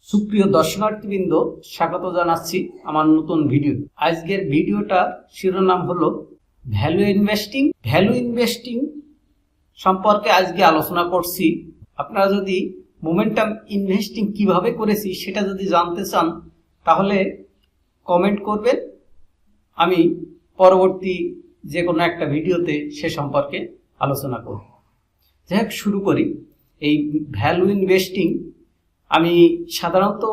সুপ্রিয় দর্শনার্থীবৃন্দ, স্বাগত জানাচ্ছি আমার নতুন ভিডিও। আজকের ভিডিওটার শিরোনাম হলো ভ্যালু ইনভেস্টিং। ভ্যালু ইনভেস্টিং সম্পর্কে আজকে আলোচনা করছি। আপনারা যদি মোমেন্টাম ইনভেস্টিং কিভাবে করেছি সেটা যদি জানতে চান তাহলে কমেন্ট করবেন, আমি পরবর্তী যে কোনো একটা ভিডিওতে সে সম্পর্কে আলোচনা করব। যাই হোক, শুরু করি। এই ভ্যালু ইনভেস্টিং আমি সাধারণত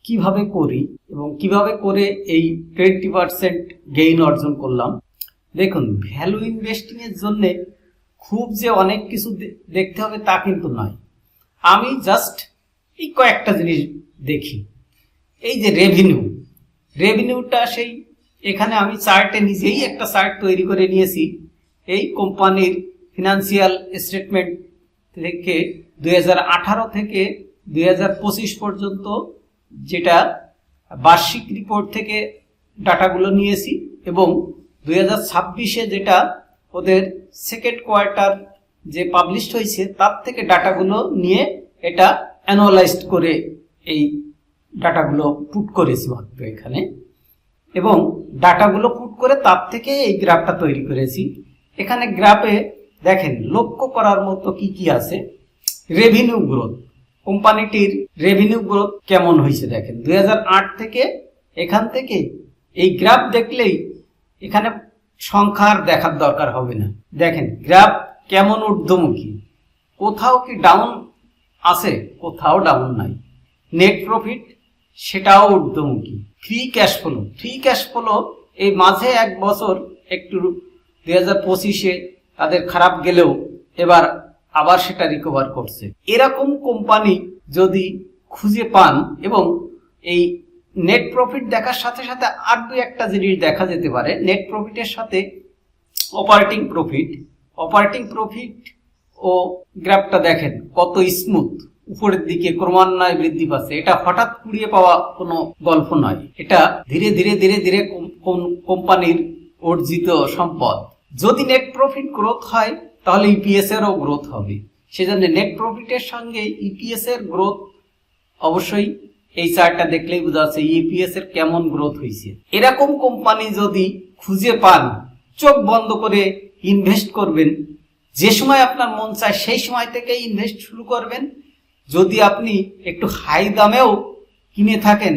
কিভাবে করি এবং কিভাবে করে এই 20% গেইন অর্জন করলাম। দেখুন, ভ্যালু ইনভেস্টিং এর জন্য খুব যে অনেক কিছু দেখতে হবে তা কিন্তু নয়। আমি জাস্ট এই কয়েকটা জিনিস দেখি। এই যে রেভিনিউটা, সেই এখানে আমি চার্টে নিজেই একটা চার্ট তৈরি করে নিয়েছি। এই কোম্পানির ফিনান্সিয়াল স্টেটমেন্ট থেকে 2018 থেকে 2025 পর্যন্ত যেটা বার্ষিক রিপোর্ট থেকে ডাটাগুলো নিয়েছি এবং 2026-এ যেটা ওদের সেকেন্ড কোয়ার্টার যে পাবলিশ হয়েছে তার থেকে ডাটাগুলো নিয়ে এটা অ্যানালাইজড করে এই ডাটাগুলো পুট করেছি মাত্র এখানে, এবং ডাটাগুলো পুট করে তার থেকে এই গ্রাফটা তৈরি করেছি। এখানে গ্রাফে দেখেন লক্ষ্য করার মতো কি কি আছে। রেভিনিউ গ্রোথ, কোম্পানিটির রেভিনিউ গ্রোথ কেমন হয়েছে দেখেন 2008 থেকে। এখান থেকে এই গ্রাফ দেখলেই এখানে সংখ্যার দেখার দরকার হবে না। দেখেন গ্রাফ কেমন ঊর্ধ্বমুখী, কোথাও কি ডাউন আছে, কোথাও ডাউন নাই। নেট প্রফিট সেটাও ঊর্ধ্বমুখী। ফ্রি ক্যাশ ফ্লো এই মাঝে এক বছর একটু 2025-এ তাদের খারাপ গেলেও এবার আবার সেটা রিকভার করছে। এরকম কোম্পানি যদি খুঁজে পান, এবং এই নেট প্রফিট দেখার সাথে সাথে আর দুই একটা জিনিস দেখা যেতে পারে। নেট প্রফিটের সাথে অপারেটিং প্রফিট ও গ্রাফটা দেখেন কত স্মুথ, উপরের দিকে ক্রমান্বয়ে বৃদ্ধি পাচ্ছে। এটা হঠাৎ কুড়িয়ে পাওয়া কোনো গল্প নয়, এটা ধীরে ধীরে ধীরে ধীরে কোম্পানির অর্জিত সম্পদ। যদি নেট প্রফিট গ্রোথ হয় তাহলে ইপিএস এরও গ্রোথ হবে। সেজন্য নেট প্রফিটের সঙ্গে ইপিএস এর গ্রোথ অবশ্যই এই চার্টটা দেখলেই বোঝা যাচ্ছে ইপিএস এর কেমন গ্রোথ হয়েছে। এরকম কোম্পানি যদি খুঁজে পান, চোখ বন্ধ করে ইনভেস্ট করবেন। যে সময় আপনার মন চায় সেই সময় থেকে ইনভেস্ট শুরু করবেন। যদি আপনি একটু হাই দামেও কিনে থাকেন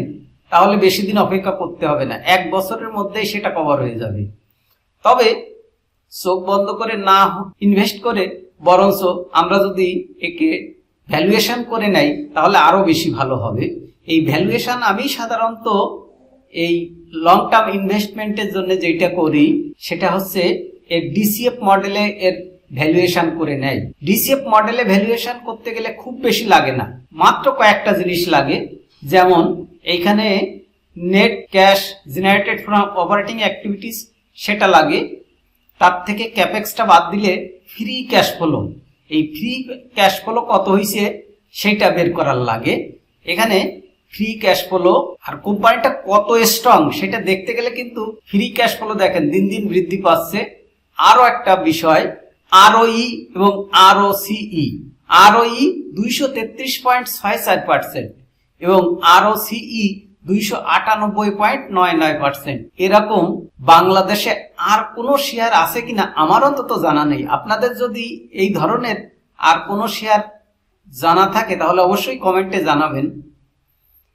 তাহলে বেশি দিন অপেক্ষা করতে হবে না, 1 বছরের মধ্যেই সেটা কভার হয়ে যাবে। তবে চোখ বন্ধ করে না ইনভেস্ট করে বরঞ্চ আমরা যদি একে ভ্যালুয়েশন করে নেই তাহলে আরো বেশি ভালো হবে। এই ভ্যালুয়েশন আমি সাধারণত এই লং টার্ম ইনভেস্টমেন্টের জন্য যেটা করি সেটা হচ্ছে এর ডিসিএফ মডেলে এর ভ্যালুয়েশন করে নেয়। ডিসিএফ মডেলে ভ্যালুয়েশন করতে গেলে খুব বেশি লাগে না, মাত্র কয়েকটা জিনিস লাগে। যেমন এইখানে net cash generated from operating activities সেটা লাগে, তার থেকে ক্যাপেক্সটা বাদ দিলে ফ্রি ক্যাশ ফ্লো, এই ফ্রি ক্যাশ ফ্লো কত হয়েছে সেটা বের করার লাগে। এখানে ফ্রি ক্যাশ ফ্লো আর কোম্পানিটা কত স্ট্রং সেটা দেখতে গেলে কিন্তু ফ্রি ক্যাশ ফ্লো দেখেন দিন দিন বৃদ্ধি পাচ্ছে। আরো একটা বিষয়, আরওই এবং আরওসিই। আরওই 233.64% এবং আরওসিই 298.99%। এরকম বাংলাদেশে আর কোনো শেয়ার আছে কিনা আমার অন্তত জানা নেই। আপনাদের যদি এই ধরনের আর কোনো শেয়ার জানা থাকে তাহলে অবশ্যই কমেন্টে জানাবেন।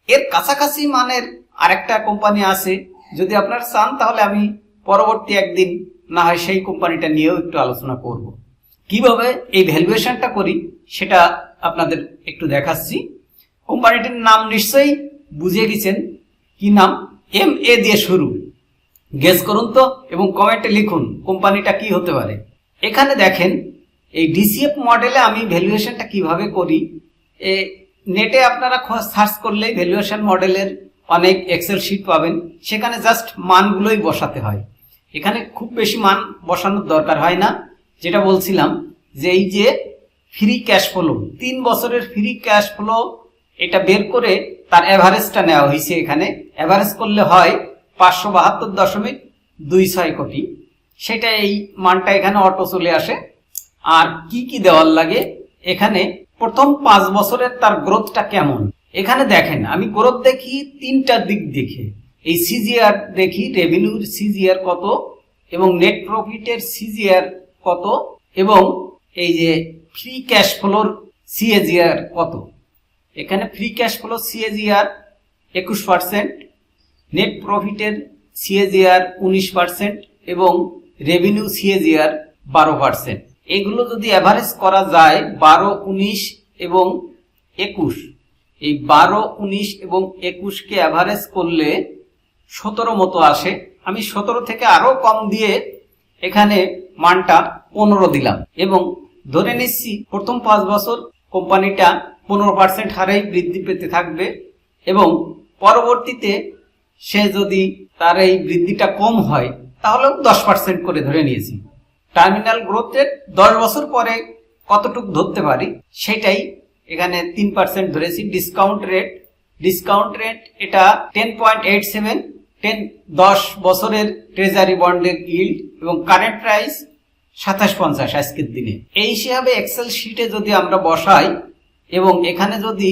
এর কাছাকাছি মানের আরেকটা কোম্পানি আছে, যদি আপনারা চান তাহলে আমি পরবর্তী একদিন না হয় সেই কোম্পানিটা নিয়েও একটু আলোচনা করব। কিভাবে এই ভ্যালুয়েশনটা করি সেটা আপনাদের একটু দেখাচ্ছি। কোম্পানিটির নাম নিশ্চয়ই বুঝে গেছেন, কি নাম? MA দিয়ে শুরু। গেস করুন তো এবং কমেন্টে লিখুন কোম্পানিটা কি হতে পারে। এখানে দেখেন এই ডিসিএফ মডেলে আমি ভ্যালুয়েশনটা কিভাবে করি। নেটে আপনারা সার্চ করলেই ভ্যালুয়েশন মডেলের অনেক এক্সেল শিট পাবেন, সেখানে জাস্ট মানগুলোই বসাতে হয়। এখানে খুব বেশি মান বসানোর দরকার হয় না। যেটা বলছিলাম যে এই যে ফ্রি ক্যাশ ফ্লো, 3 বছরের ফ্রি ক্যাশ ফ্লো এটা বের করে তার অ্যাভারেজটা নেওয়া হয়েছে। এখানে অ্যাভারেজ করলে হয় 572.26 কোটি। সেটা এই মানটা এখানে অটো চলে আসে। আর কি কি দেওয়ার লাগে, এখানে প্রথম 5 বছরের তার গ্রোথটা কেমন এখানে দেখেন আমি গ্রোথ দেখি তিনটা দিক দেখে, এই সিজিআর দেখি, রেভিনিউর সিজিআর কত এবং নেট প্রফিটের সিজিআর কত এবং এই যে ফ্রি ক্যাশ ফ্লোর সিএজিআর কত। এখানে free cash flow CAGR 21%, net প্রফিটের সিএজিআর 19% এবং রেভিনিউ সিএজিআর 12%। এগুলো যদি অ্যাভারেজ করা যায় 12, 19 এবং 21, এই 12, 19 এবং 21কে অ্যাভারেজ করলে 17 মতো আসে। আমি 17 থেকে আরো কম দিয়ে এখানে মানটা 15 দিলাম এবং ধরে নিচ্ছি প্রথম 5 বছর কোম্পানিটা 15% হারেই বৃদ্ধি পেতে থাকবে এবং পরবর্তীতে সে যদি তার এই বৃদ্ধিটা কম হয় তাহলে 10% করে ধরে নিয়েছি। টার্মিনাল গ্রোথ রেট 10 বছর পরে কতটুকু ধরতে পারি সেটাই এখানে 3% ধরেছি। ডিসকাউন্ট রেট এটা 10.87, 10 বছরের ট্রেজারি বন্ডের ইল্ড এবং কারেন্ট প্রাইস 27.50 আজকের দিনে। এই হিসাবে এক্সেল শিটে যদি আমরা বসাই এবং এখানে যদি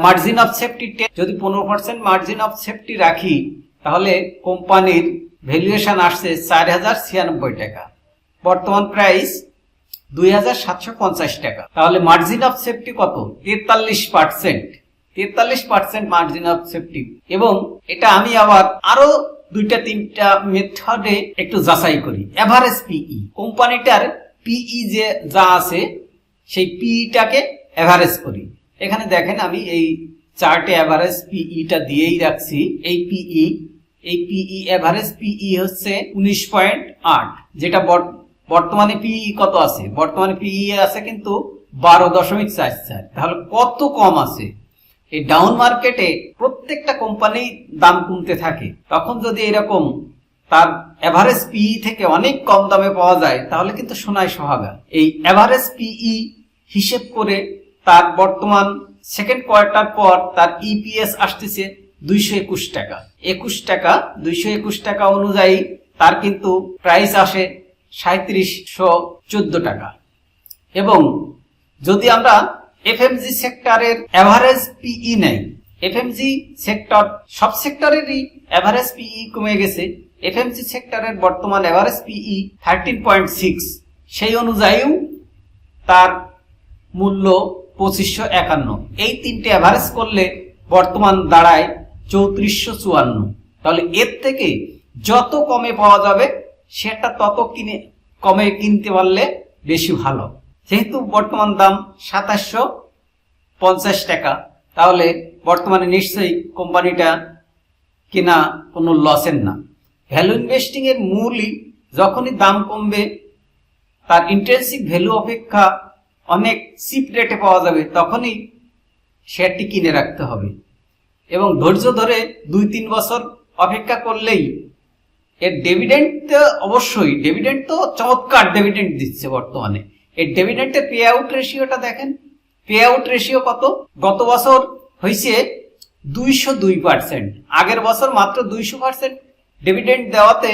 মার্জিন অফ সেফটি যদি 15% মার্জিন অফ সেফটি রাখি তাহলে কোম্পানির ভ্যালুয়েশন আসছে 4096 টাকা, বর্তমান প্রাইস 2750 টাকা। তাহলে মার্জিন অফ সেফটি কত? 43% মার্জিন অফ সেফটি। এবং এটা আমি আবার আরো 2-3টা মেথডে একটু যাচাই করি। এভারেজ পিই, কোম্পানিটার পিই যে যা আছে সেই পিইটাকে এভারেজ করি। এখানে দেখেন আমি এই চার্টে এভারেজ পিইটা দিয়েই রাখছি। এই পিই এভারেজ পিই হচ্ছে 19.8, যেটা বর্তমানে পিই কত আছে? বর্তমানে পিই আছে কিন্তু 12.44। তাহলে কত কম আছে? এই ডাউন মার্কেটে প্রত্যেকটা কোম্পানি দাম কমতে থাকে, তখন যদি এরকম তার এভারেজ পিই থেকে অনেক কম দামে পাওয়া যায় তাহলে কিন্তু সোনায় সোহাগা। এই এভারেজ পিই হিসেব করে তার বর্তমান সেকেন্ড কোয়ার্টার পর তার ইপিএস আসতেছে 221 টাকা। 221 টাকা অনুযায়ী তার কিন্তু প্রাইস আসে 3714 টাকা। এবং যদি আমরা এফএমজি সেক্টরের এভারেজ পিই নেই, এফএমজি সেক্টর সব সেক্টরেরই এভারেজ পিই কমে গেছে। এফএমজি সেক্টরের বর্তমান এভারেজ পিই 13.6, সেই অনুযায়ীও তার মূল্য 2551। এই তিনটে এভারেজ করলে বর্তমান দাঁড়ায় 3454। তাহলে এর থেকে যত কমে পাওয়া যাবে সেটা তত কমে কিনতে পারলে বেশি ভালো। যেহেতু বর্তমান দাম 2750 টাকা, তাহলে বর্তমানে নিশ্চয়ই কোম্পানিটা কিনা কোনো লসের না। ভ্যালু ইনভেস্টিং এর মূলই যখনই দাম কমবে তার ইন্ট্রিনসিক ভ্যালু অপেক্ষা অনেক চিপ রেটে পাওয়া যাবে তখনই শেয়ারটি কিনে রাখতে হবে এবং ধৈর্য ধরে 2-3 বছর অপেক্ষা করলেই এর ডিভিডেন্ড অবশ্যই, ডিভিডেন্ড তো চমৎকার ডিভিডেন্ড দিচ্ছে বর্তমানে। এই ডিভিডেন্ডের পে আউট রেশিওটা দেখেন, পে আউট রেশিও কত? গত বছর হয়েছে 202%, আগের বছর মাত্র 200% ডিভিডেন্ড দেওয়াতে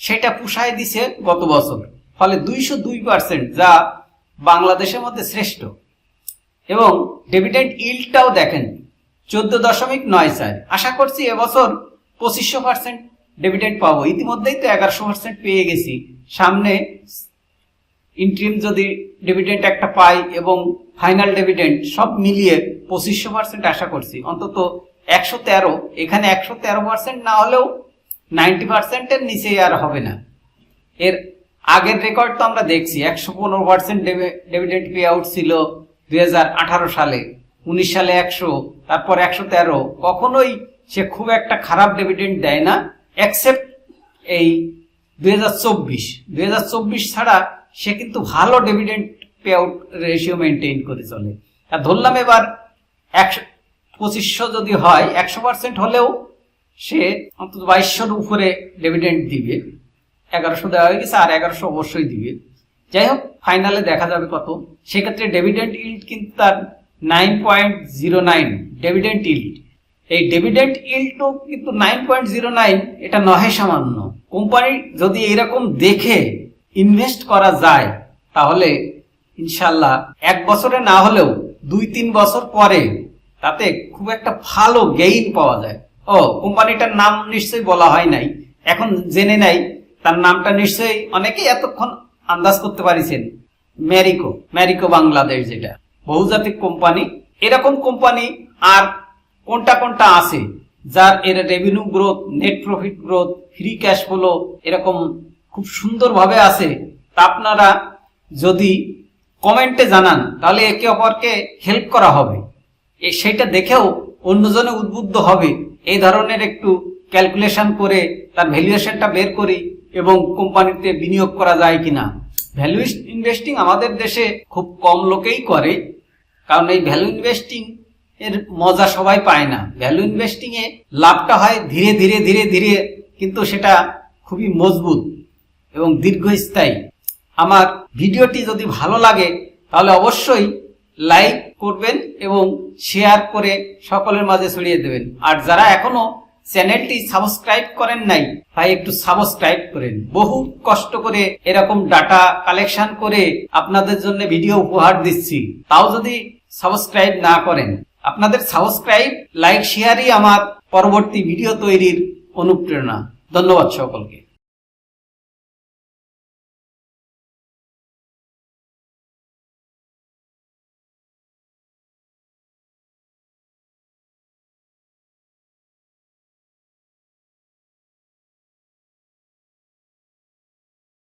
সেটা পুষায় দিছে গত বছর। ফলে 202%, যা বাংলাদেশের মধ্যে শ্রেষ্ঠ। এবং ডিভিডেন্ড ইল্ডটাও দেখেন 14.94। আশা করছি এবছর 2500% ডিভিডেন্ড পাবো। ইতিমধ্যেই তো 1100% পেয়ে গেছি। সামনে ইন্টারিম যদি ডিভিডেন্ড একটা পাই এবং ফাইনাল ডিভিডেন্ড সব মিলিয়ে 2500% আশা করছি। অন্তত 113, এখানে 113% না হলেও 90%-এর নিচে আর হবে না। এর আগের রেকর্ড তো আমরা দেখছি 115% ডিভিডেন্ড পে আউট ছিল 2018 সালে, 19 সালে 100, তারপর 113। কখনোই সে খুব একটা খারাপ ডিভিডেন্ড দেয় না, এক্সেপ্ট এই 2024 ছাড়া সে কিন্তু ভালো dividend pay out ratio maintain করে চলে। আর ধরলাম এবার 2500 যদি হয়, 100% হলেও সে অন্তত 2200-র উপরে ডিভিডেন্ড দিবে। 1100 দেওয়া হয়ে গেছে, আর 1100 অবশ্যই দিবে। যাই হোক, ফাইনালে দেখা যাবে কত। সেক্ষেত্রে ডিভিডেন্ড ইল্ড কিন্তু তার 9.09 ডিভিডেন্ড ইল্ড। এই ডিভিডেন্ড ইল্ডও কিন্তু 9.09, এটা নহে সামান্য। কোম্পানি যদি এরকম দেখে ইনভেস্ট করা যায় তাহলে ইনশাল্লাহ 1 বছরে না হলেও 2-3 বছর পরে তাতে খুব একটা ভালো গেইন পাওয়া যায়। ও কোম্পানিটার নাম নিশ্চয়ই বলা হয় নাই, এখন জেনে নাই তার নামটা নিশ্চয়ই অনেকেই এতক্ষণ আন্দাজ করতে পারিছেন। ম্যারিকো বাংলাদেশ, যেটা বহুজাতিক কোম্পানি। এরকম কোম্পানি আর কোনটা কোনটা আছে যার এর revenue growth, net profit growth, free cash flow এরকম খুব সুন্দরভাবে আছে, তা আপনারা যদি কমেন্টে জানান তাহলে একে অপরকে হেল্প করা হবে। সেটা দেখেও অন্যজনে উদ্বুদ্ধ হবে এই ধরনের একটু ক্যালকুলেশন করে তার ভ্যালুয়েশনটা বের করি এবং কোম্পানিতে বিনিয়োগ করা যায় কিনা। ভ্যালু ইনভেস্টিং আমাদের দেশে খুব কম লোকেই করে, কারণ এই ভ্যালু ইনভেস্টিং এর মজা সবাই পায় না। ভ্যালু ইনভেস্টিং এ লাভটা হয় ধীরে ধীরে ধীরে ধীরে, কিন্তু সেটা খুবই মজবুত এবং দীর্ঘস্থায়ী। আমার ভিডিওটি যদি ভালো লাগে তাহলে অবশ্যই লাইক করবেন এবং শেয়ার করে সকলের মাঝে ছড়িয়ে দেবেন। আর যারা এখনো চ্যানেলটি সাবস্ক্রাইব করেন নাই, তাই একটু সাবস্ক্রাইব করেন। বহু কষ্ট করে এরকম ডাটা কালেকশন করে আপনাদের জন্য ভিডিও উপহার দিচ্ছি, তাও যদি সাবস্ক্রাইব না করেন। আপনাদের সাবস্ক্রাইব, লাইক, শেয়ারই আমার পরবর্তী ভিডিও তৈরির অনুপ্রেরণা। ধন্যবাদ সকলকে।